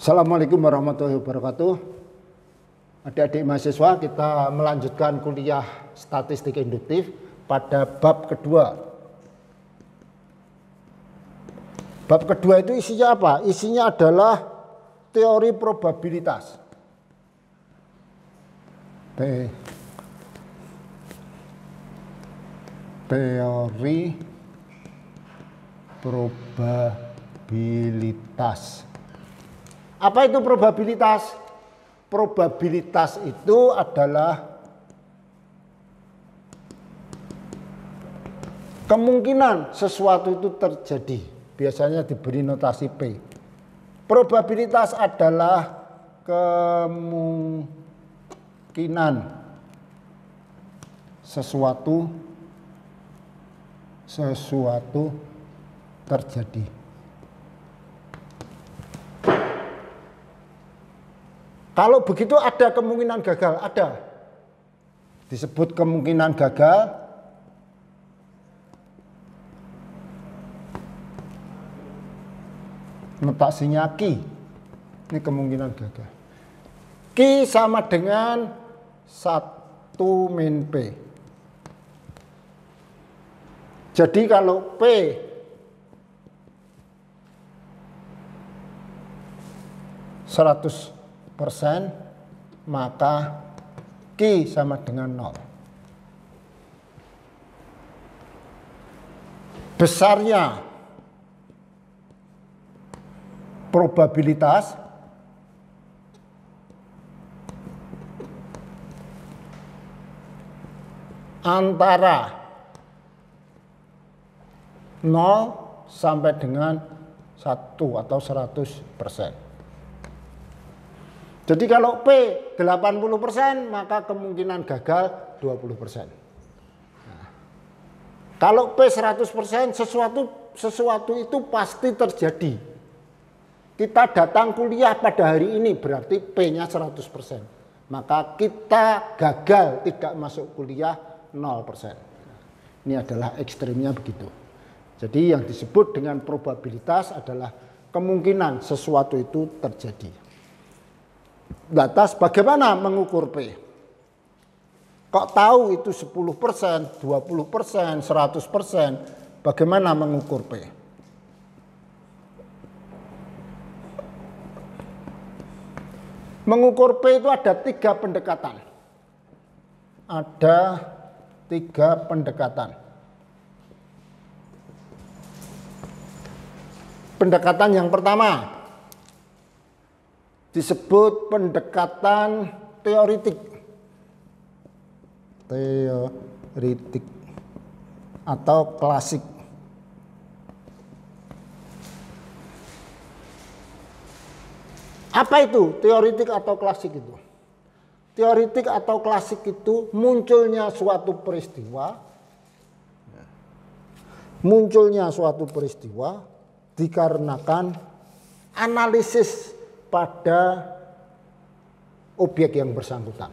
Assalamualaikum warahmatullahi wabarakatuh. Adik-adik mahasiswa, kita melanjutkan kuliah statistik induktif pada bab kedua. Bab kedua itu isinya apa? Isinya adalah teori probabilitas. Teori probabilitas. Apa itu probabilitas? Probabilitas itu adalah kemungkinan sesuatu itu terjadi. Biasanya diberi notasi P. Probabilitas adalah kemungkinan sesuatu terjadi. Kalau begitu ada kemungkinan gagal, ada. Disebut kemungkinan gagal. Notasinya Q. Ini kemungkinan gagal. Q sama dengan 1 min P. Jadi kalau P %, maka Q sama dengan 0. Besarnya probabilitas antara 0 sampai dengan 1 atau 100%. Jadi kalau P 80%, maka kemungkinan gagal 20%. Nah, kalau P 100%, sesuatu itu pasti terjadi. Kita datang kuliah pada hari ini berarti P-nya 100%. Maka kita gagal tidak masuk kuliah 0%. Ini adalah ekstrimnya begitu. Jadi yang disebut dengan probabilitas adalah kemungkinan sesuatu itu terjadi. Lantas bagaimana mengukur P? Kok tahu itu 10%, 20%, 100%? Bagaimana mengukur P? Mengukur P itu ada 3 pendekatan. Ada 3 pendekatan. Pendekatan yang pertama disebut pendekatan teoritik. Teoritik atau klasik. Apa itu teoritik atau klasik itu? Teoritik atau klasik itu munculnya suatu peristiwa. Munculnya suatu peristiwa dikarenakan analisis pada objek yang bersangkutan.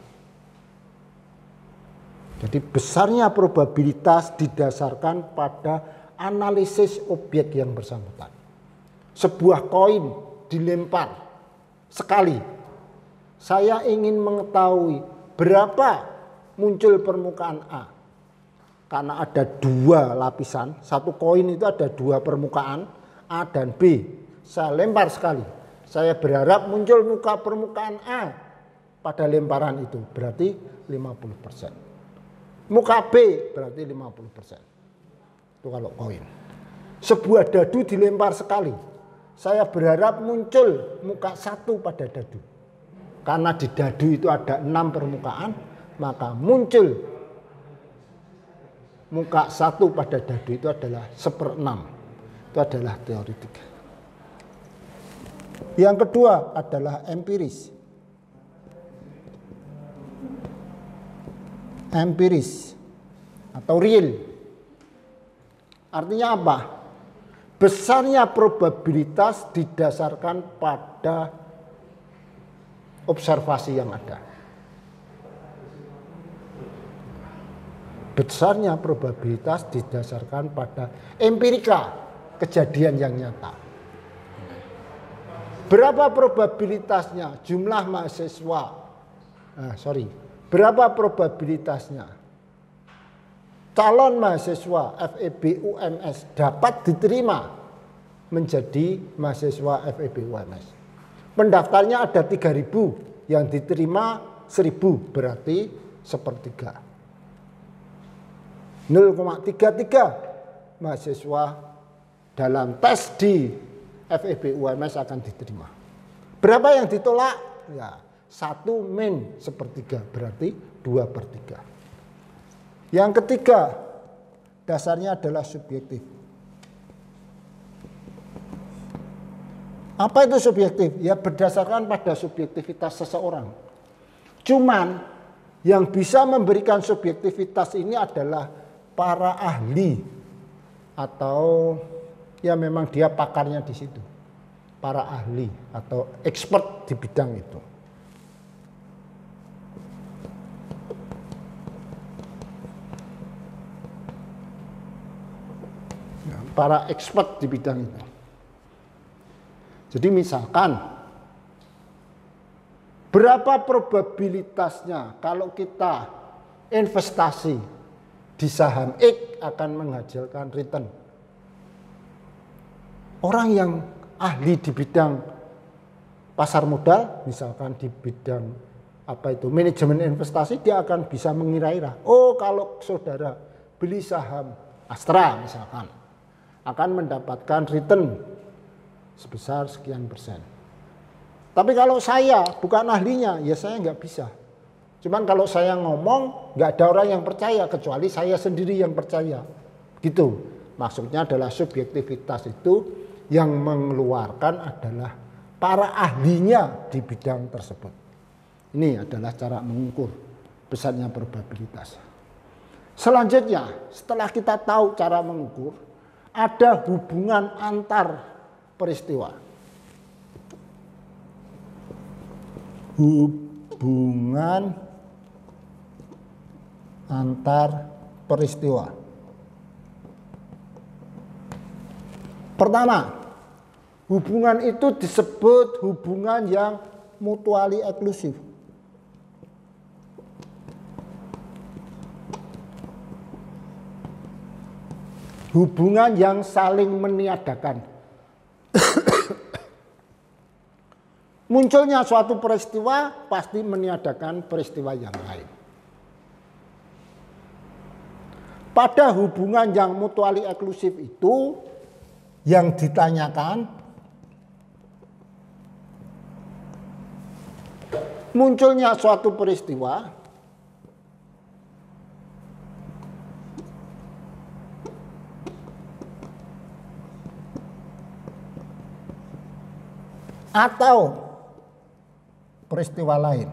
Jadi besarnya probabilitas didasarkan pada analisis objek yang bersangkutan. Sebuah koin dilempar sekali. Saya ingin mengetahui berapa muncul permukaan A. Karena ada 2 lapisan, satu koin itu ada 2 permukaan, A dan B. Saya lempar sekali. Saya berharap muncul permukaan A pada lemparan itu, berarti 50%. Muka B berarti 50%. Itu kalau koin. Sebuah dadu dilempar sekali. Saya berharap muncul muka 1 pada dadu. Karena di dadu itu ada 6 permukaan, maka muncul muka 1 pada dadu itu adalah 1/6. Itu adalah teoritik. Yang kedua adalah empiris. Empiris atau real. Artinya apa? Besarnya probabilitas didasarkan pada observasi yang ada. Besarnya probabilitas didasarkan pada empirika, kejadian yang nyata. Berapa probabilitasnya jumlah mahasiswa? Berapa probabilitasnya calon mahasiswa FEB UMS dapat diterima menjadi mahasiswa FEB UMS? Pendaftarnya ada 3.000, yang diterima 1.000, berarti sepertiga. 0,33 mahasiswa dalam tes di FEB UMS akan diterima. Berapa yang ditolak? Ya, 1 - sepertiga, berarti 2/3. Yang ketiga, dasarnya adalah subjektif. Apa itu subjektif? Ya berdasarkan pada subjektivitas seseorang. Cuman yang bisa memberikan subjektivitas ini adalah para ahli atau ya memang dia pakarnya di situ. Para ahli atau expert di bidang itu. Para expert di bidang itu. Jadi misalkan berapa probabilitasnya kalau kita investasi di saham X akan menghasilkan return. Orang yang ahli di bidang pasar modal, misalkan di bidang manajemen investasi, dia akan bisa mengira-ira. Oh, kalau saudara beli saham Astra misalkan, akan mendapatkan return sebesar sekian persen. Tapi kalau saya bukan ahlinya, ya saya nggak bisa. Cuman kalau saya ngomong, nggak ada orang yang percaya, kecuali saya sendiri yang percaya. Gitu. Maksudnya adalah subjektivitas itu yang mengeluarkan adalah para ahlinya di bidang tersebut. Ini adalah cara mengukur besarnya probabilitas. Selanjutnya, setelah kita tahu cara mengukur, ada hubungan antar peristiwa. Hubungan antar peristiwa. Pertama, hubungan itu disebut hubungan yang mutually eksklusif. Hubungan yang saling meniadakan. Munculnya suatu peristiwa pasti meniadakan peristiwa yang lain. Pada hubungan yang mutually eksklusif itu yang ditanyakan munculnya suatu peristiwa atau peristiwa lain.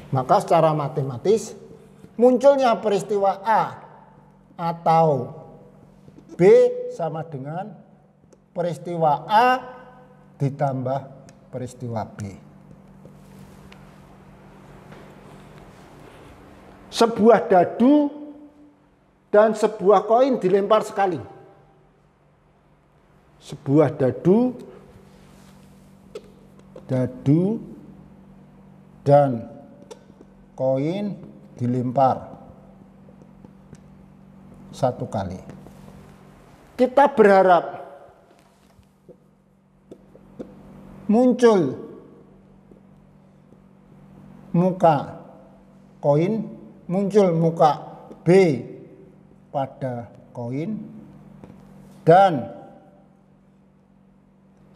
Maka secara matematis munculnya peristiwa A atau B sama dengan peristiwa A ditambah peristiwa B. Sebuah dadu dan sebuah koin dilempar sekali. Sebuah dadu dan koin dilempar satu kali. Kita berharap muncul muka koin, muncul muka B pada koin dan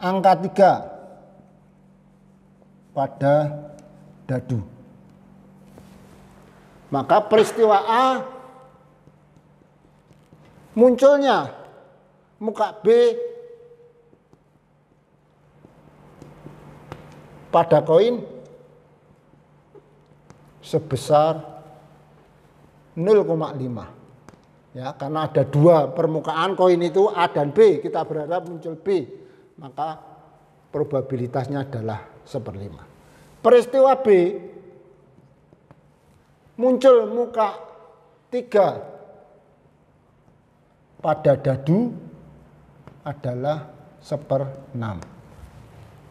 angka 3 pada dadu. Maka peristiwa A munculnya muka B pada koin sebesar 0,5. Ya, karena ada dua permukaan koin itu A dan B, kita berharap muncul B. Maka probabilitasnya adalah 1/5. Peristiwa B muncul muka 3 pada dadu adalah 1/6.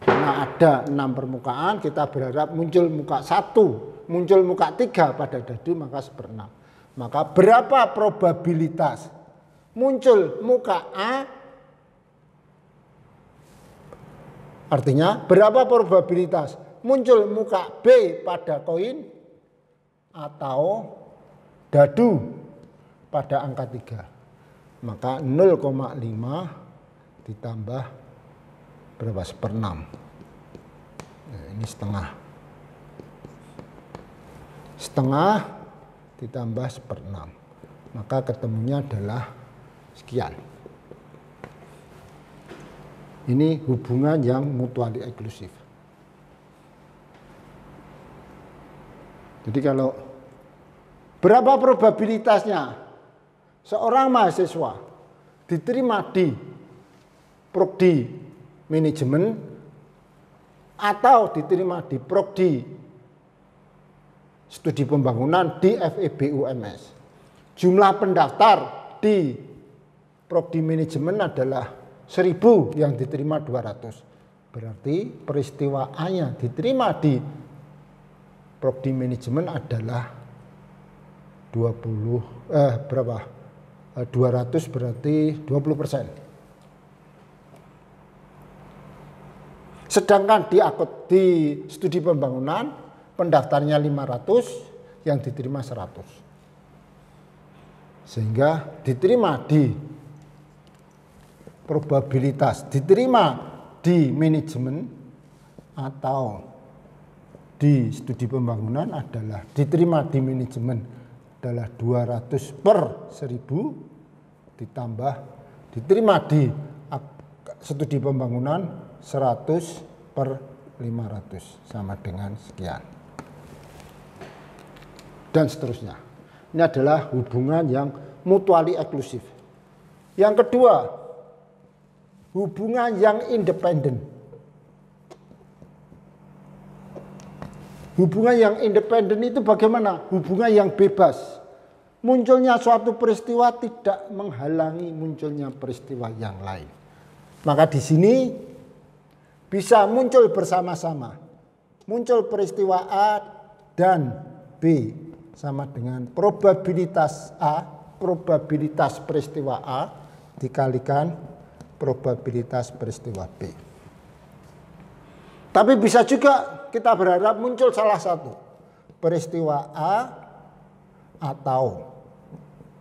Karena ada 6 permukaan, kita berharap muncul muka 1, muncul muka 3 pada dadu, maka 1/6. Maka berapa probabilitas muncul muka A? Artinya berapa probabilitas muncul muka B pada koin atau dadu pada angka 3. Maka 0,5 ditambah berapa? 1/6. Nah, ini setengah. Setengah ditambah 1/6. Maka ketemunya adalah sekian. Ini hubungan yang mutually eksklusif. Jadi kalau berapa probabilitasnya seorang mahasiswa diterima di prodi manajemen atau diterima di prodi studi pembangunan di FEB UMS. Jumlah pendaftar di prodi manajemen adalah 1.000, yang diterima 200. Berarti peristiwa A-nya diterima di prodi manajemen adalah 200 berarti 20%. Sedangkan di studi pembangunan pendaftarnya 500, yang diterima 100. Sehingga diterima di probabilitas diterima di manajemen atau di studi pembangunan adalah diterima di manajemen adalah 200/1000 ditambah diterima di studi pembangunan 100/500 sama dengan sekian. Dan seterusnya. Ini adalah hubungan yang mutually eksklusif. Yang kedua, hubungan yang independen. Hubungan yang independen itu bagaimana? Hubungan yang bebas. Munculnya suatu peristiwa tidak menghalangi munculnya peristiwa yang lain. Maka di sini bisa muncul bersama-sama. Muncul peristiwa A dan B sama dengan probabilitas A, probabilitas peristiwa A dikalikan probabilitas peristiwa B. Tapi bisa juga kita berharap muncul salah satu peristiwa A atau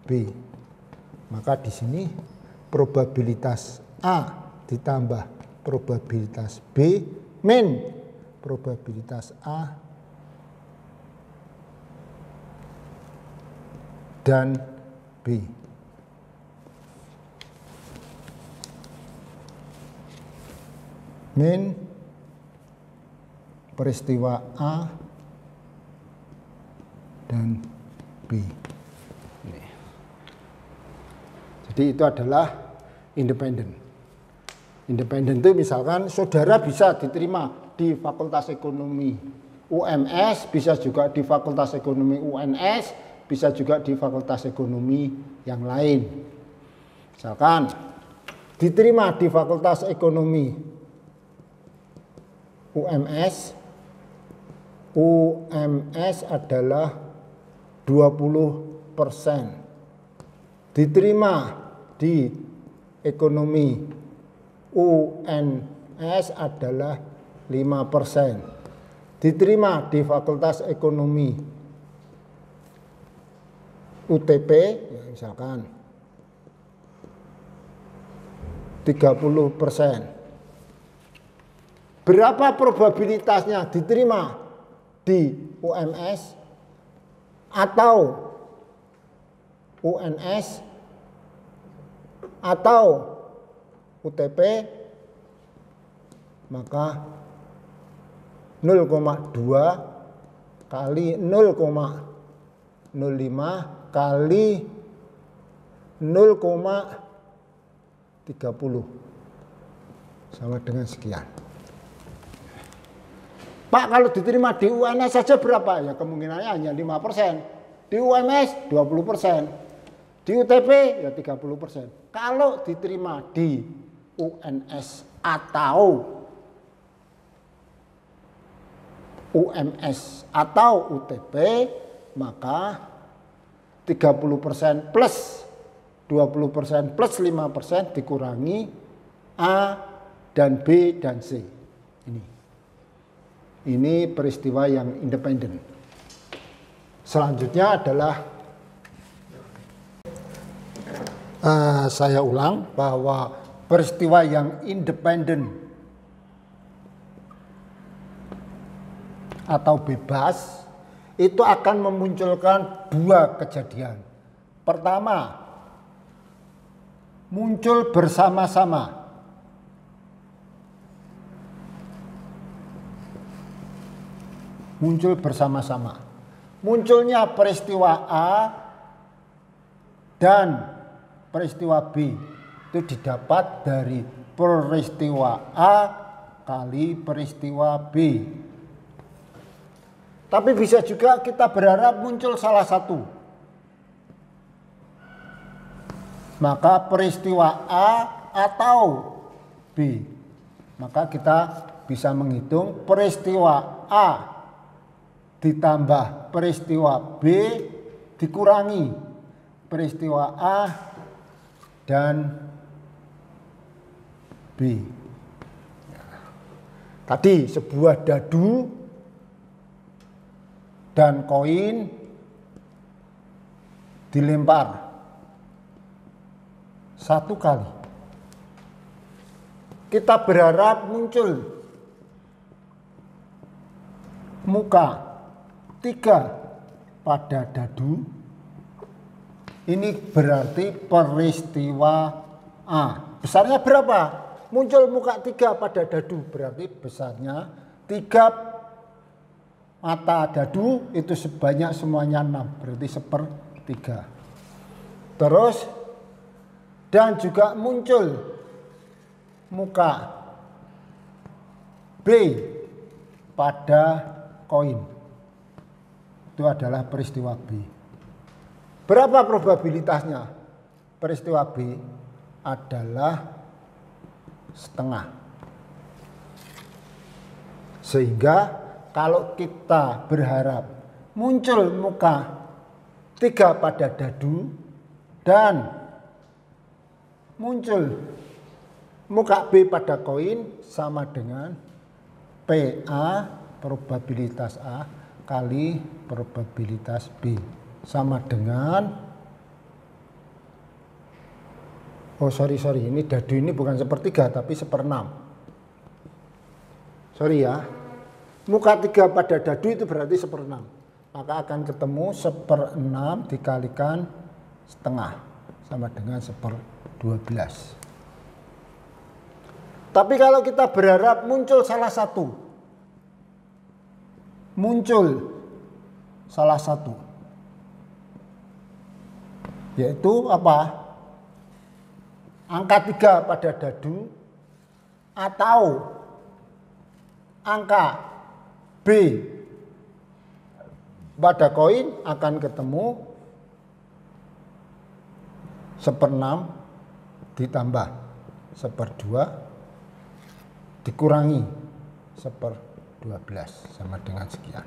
B. Maka di sini probabilitas A ditambah probabilitas B min probabilitas A dan B. Min peristiwa A dan B. Jadi itu adalah independen. Independen itu misalkan saudara bisa diterima di Fakultas Ekonomi UMS, bisa juga di Fakultas Ekonomi UNS, bisa juga di Fakultas Ekonomi yang lain. Misalkan diterima di Fakultas Ekonomi UMS, UMS adalah 20%. Diterima di ekonomi UNS adalah 5%. Diterima di Fakultas Ekonomi UTP, ya misalkan 30%. Berapa probabilitasnya diterima di UMS atau UNS atau UTP? Maka 0,2 kali 0,05 kali 0,30 sama dengan sekian. Pak, kalau diterima di UNS saja berapa? Ya kemungkinannya hanya 5%. Di UMS 20%. Di UTP ya 30%. Kalau diterima di UNS atau UMS atau UTP, maka 30% plus 20% plus 5% dikurangi A dan B dan C. Ini peristiwa yang independen. Selanjutnya adalah saya ulang bahwa peristiwa yang independen atau bebas itu akan memunculkan dua kejadian. Pertama, muncul bersama-sama. Muncul bersama-sama. Munculnya peristiwa A dan peristiwa B itu didapat dari peristiwa A kali peristiwa B. Tapi bisa juga kita berharap muncul salah satu. Maka peristiwa A atau B. Maka kita bisa menghitung peristiwa A ditambah peristiwa B dikurangi peristiwa A dan B. Tadi sebuah dadu dan koin dilempar satu kali. Kita berharap muncul muka 3 pada dadu. Ini berarti peristiwa A. Besarnya berapa? Muncul muka 3 pada dadu, berarti besarnya 3 mata dadu itu sebanyak semuanya 6, berarti 1/3. Terus dan juga muncul muka B pada koin. Itu adalah peristiwa B. Berapa probabilitasnya? Peristiwa B adalah setengah. Sehingga kalau kita berharap muncul muka 3 pada dadu dan muncul muka B pada koin sama dengan PA, probabilitas A, kali probabilitas B. Sama dengan, ini dadu ini bukan 1/3 tapi 1/6. Sorry ya, muka 3 pada dadu itu berarti 1/6. Maka akan ketemu 1/6 dikalikan setengah, sama dengan 1/12. Tapi kalau kita berharap muncul salah satu, yaitu apa? Angka 3 pada dadu atau angka B pada koin, akan ketemu 1/6 ditambah 1/2 dikurangi 1/12 sama dengan sekian.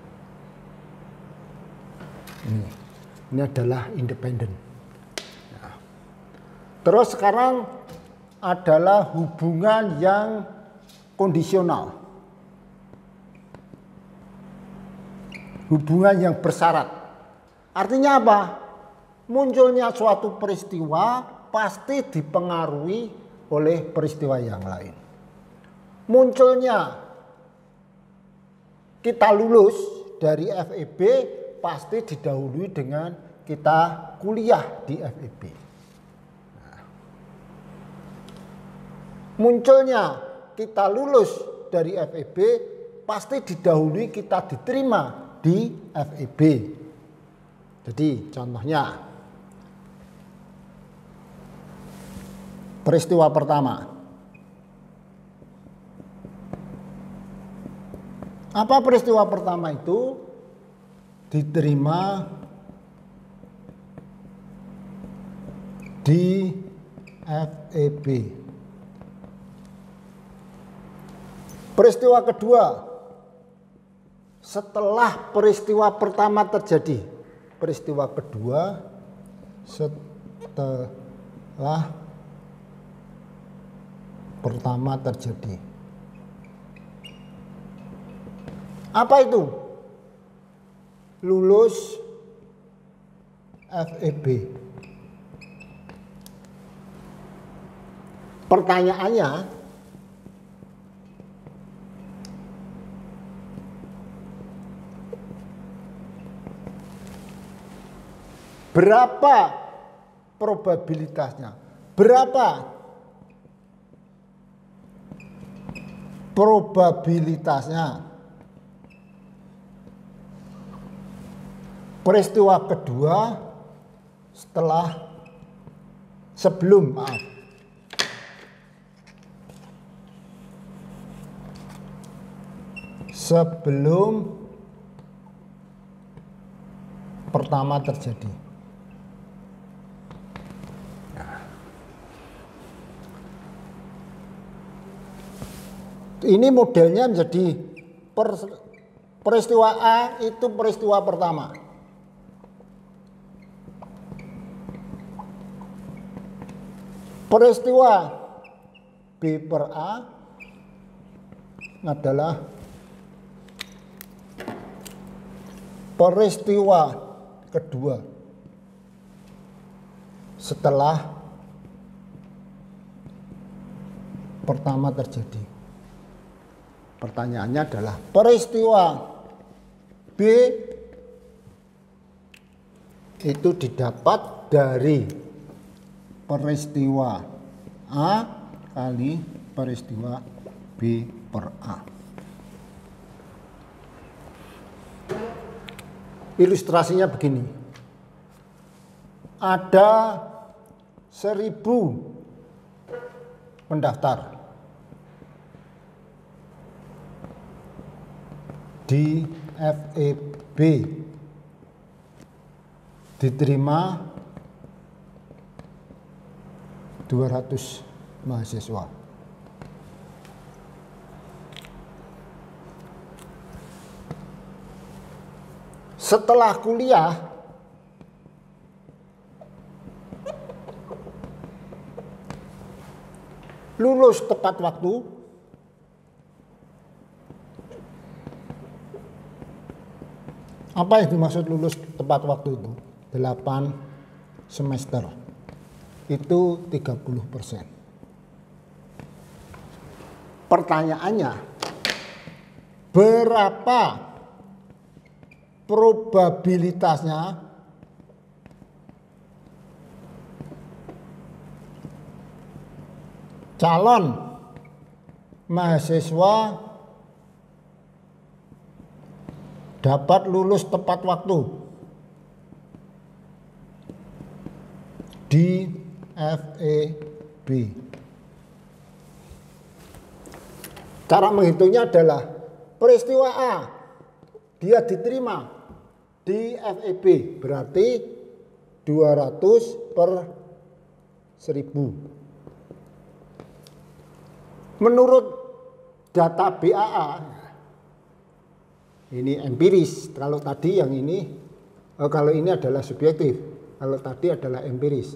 Ini adalah independen. Nah, terus sekarang adalah hubungan yang kondisional. Hubungan yang bersyarat. Artinya apa? Munculnya suatu peristiwa pasti dipengaruhi oleh peristiwa yang lain. Munculnya kita lulus dari FEB pasti didahului dengan kita kuliah di FEB. Munculnya kita lulus dari FEB pasti didahului kita diterima di FEB. Jadi contohnya peristiwa pertama. Apa peristiwa pertama itu? Diterima di FEB. Peristiwa kedua, setelah peristiwa pertama terjadi. Peristiwa kedua setelah pertama terjadi. Apa itu? Lulus FEB. Pertanyaannya, berapa probabilitasnya? Berapa probabilitasnya peristiwa kedua sebelum pertama terjadi. Ini modelnya menjadi peristiwa A itu peristiwa pertama. Peristiwa B per A adalah peristiwa kedua setelah pertama terjadi. Pertanyaannya adalah peristiwa B itu didapat dari peristiwa A kali peristiwa B per A. Ilustrasinya begini. Ada 1000 pendaftar di FEB, diterima 200 mahasiswa. Setelah kuliah, lulus tepat waktu, apa yang dimaksud lulus tepat waktu itu? 8 semester. Itu 30%. Pertanyaannya, berapa probabilitasnya calon mahasiswa dapat lulus tepat waktu di FEB? Cara menghitungnya adalah peristiwa A, dia diterima di FEB, berarti 200 per 1000. Menurut data BAA, ini empiris. Kalau tadi yang ini, kalau ini adalah subjektif. Kalau tadi adalah empiris.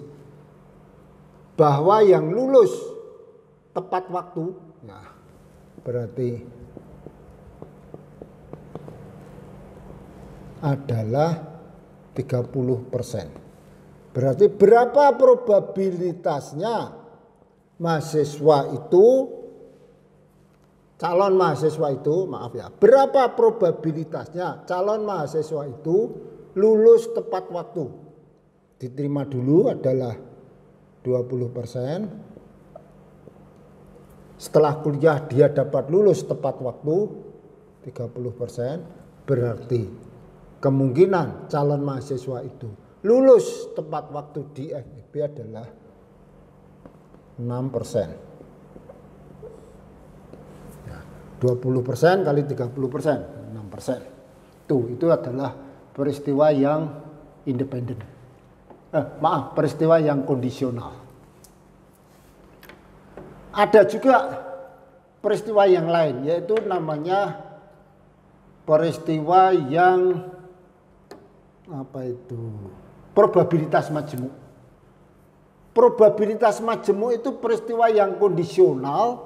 Bahwa yang lulus tepat waktu, nah, berarti adalah 30%. Berarti berapa probabilitasnya mahasiswa itu, calon mahasiswa itu, maaf ya, berapa probabilitasnya calon mahasiswa itu lulus tepat waktu? Diterima dulu adalah 20%. Setelah kuliah dia dapat lulus tepat waktu 30%. Berarti kemungkinan calon mahasiswa itu lulus tepat waktu di FEB adalah 6%. 20% kali 30%, 6%. Itu adalah peristiwa yang independen. Peristiwa yang kondisional. Ada juga peristiwa yang lain, yaitu namanya peristiwa yang probabilitas majemuk. Probabilitas majemuk itu peristiwa yang kondisional,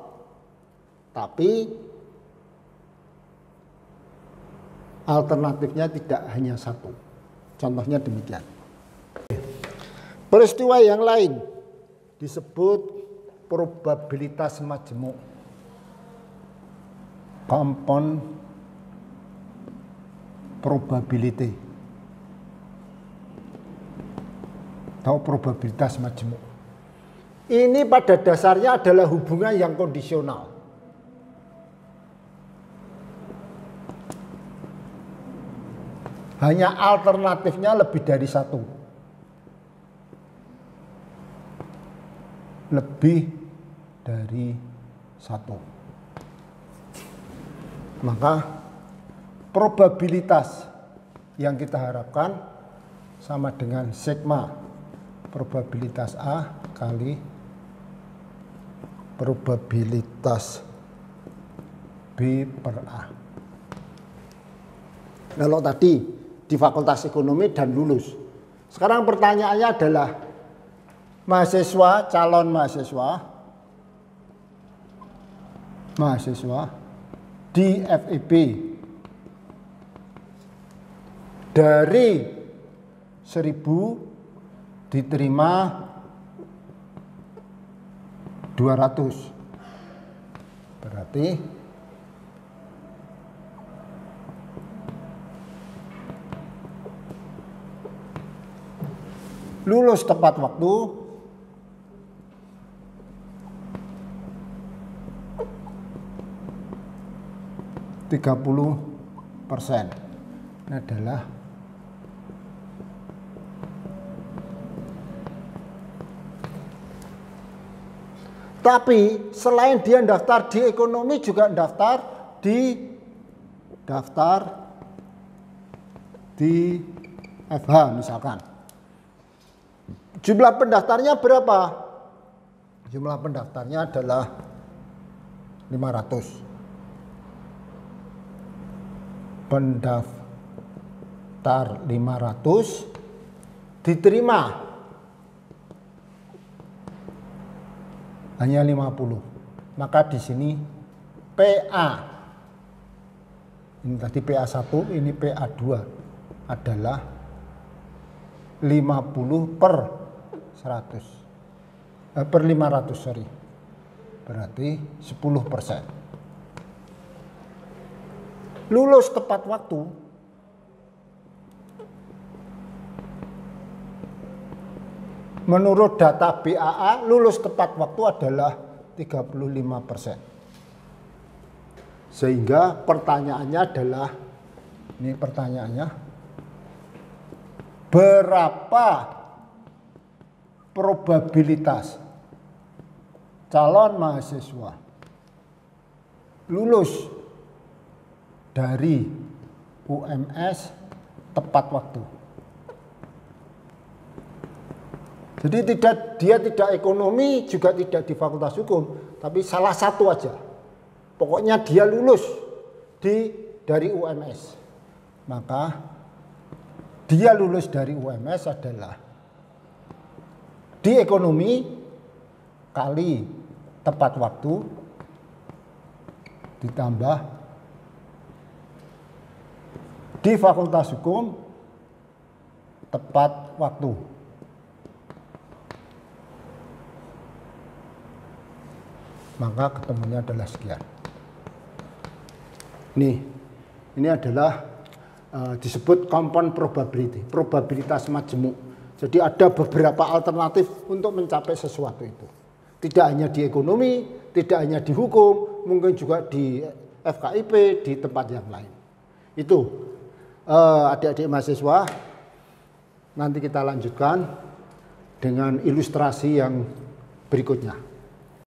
tapi alternatifnya tidak hanya satu. Contohnya demikian. Peristiwa yang lain disebut probabilitas majemuk. Compound probability atau probabilitas majemuk. Ini pada dasarnya adalah hubungan yang kondisional. Hanya alternatifnya lebih dari satu. Lebih dari satu. Maka probabilitas yang kita harapkan sama dengan sigma probabilitas A kali probabilitas B per A. Kalau tadi di Fakultas Ekonomi dan lulus. Sekarang pertanyaannya adalah mahasiswa, calon mahasiswa di FEB dari 1000 diterima 200. Berarti lulus tepat waktu 30%. Ini adalah tapi selain dia daftar di ekonomi juga daftar di FH misalkan. Jumlah pendaftarnya berapa? Jumlah pendaftarnya adalah 500. Pendaftar 500 diterima hanya 50. Maka di sini PA, ini tadi PA1, ini PA2 adalah 50 per 100. Per 500, sorry. Berarti 10%. Lulus tepat waktu menurut data BAA, lulus tepat waktu adalah 35%. Sehingga pertanyaannya adalah, ini pertanyaannya, berapa probabilitas calon mahasiswa lulus dari UMS tepat waktu? Jadi dia tidak ekonomi, juga tidak di Fakultas Hukum, tapi salah satu aja. Pokoknya dia lulus dari UMS. Maka dia lulus dari UMS adalah di ekonomi kali tepat waktu ditambah di Fakultas Hukum tepat waktu. Maka ketemunya adalah sekian. Ini adalah disebut compound probability, probabilitas majemuk. Jadi ada beberapa alternatif untuk mencapai sesuatu itu. Tidak hanya di ekonomi, tidak hanya di hukum, mungkin juga di FKIP, di tempat yang lain. Itu adik-adik mahasiswa, nanti kita lanjutkan dengan ilustrasi yang berikutnya.